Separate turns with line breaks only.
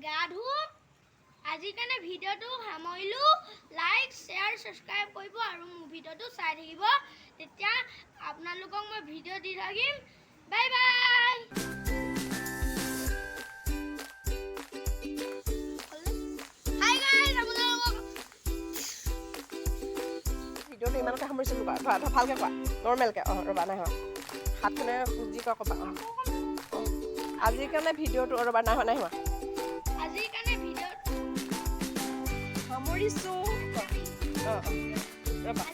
গা ধুম আজিৰ কাৰণে ভিডিঅ'টো সামৰিলো লাইক শ্বেয়াৰ সাবস্ক্ৰাইব কৰিব আৰু মোৰ ভিডিঅ'টো চাই থাকিব তেতিয়া আপোনালোকক মই ভিডিঅ' দি থাকিম বাই বাই হাই গাইস আপোনালোকক
ভিডিঅ'টো ইমানতে সামৰিছিলোঁ ভালকৈ কোৱা নৰ্মেলকৈ ৰ'বা নাই হোৱা হাতখনে খুজি কোৱা ক'বা আজিৰ কাৰণে ভিডিঅ'টো ৰ'বা নাই হোৱা
আজিৰ কাৰণে ভিডিঅ'টো
সামৰিছোঁ ৰ'বা